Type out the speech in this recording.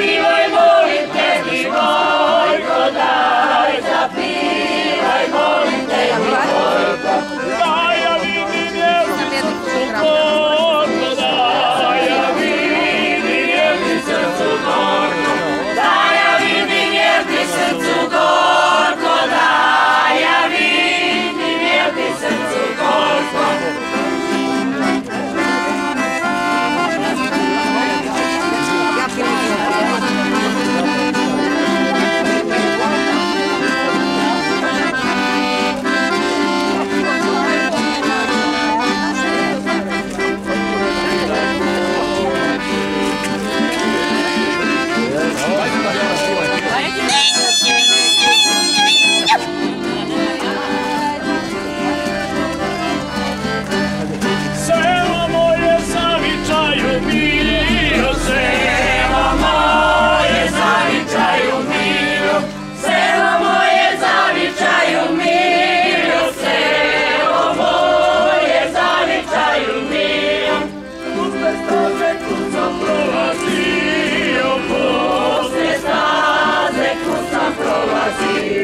zapivaj, molim te, mi Gojko, daj, zapivaj, molim te, mi Gojko. Daj, ja vidim jevnicu gorko, daj, ja vidim jevnicu gorko. Daj, ja vidim jevnicu gorko, daj, ja vidim jevnicu gorko. Selo moje zavičaju milo, selo moje zavičaju milo, selo moje zavičaju milo, selo moje zavičaju milo. Puste staze kud sam prolazio, puste staze kud sam prolazio.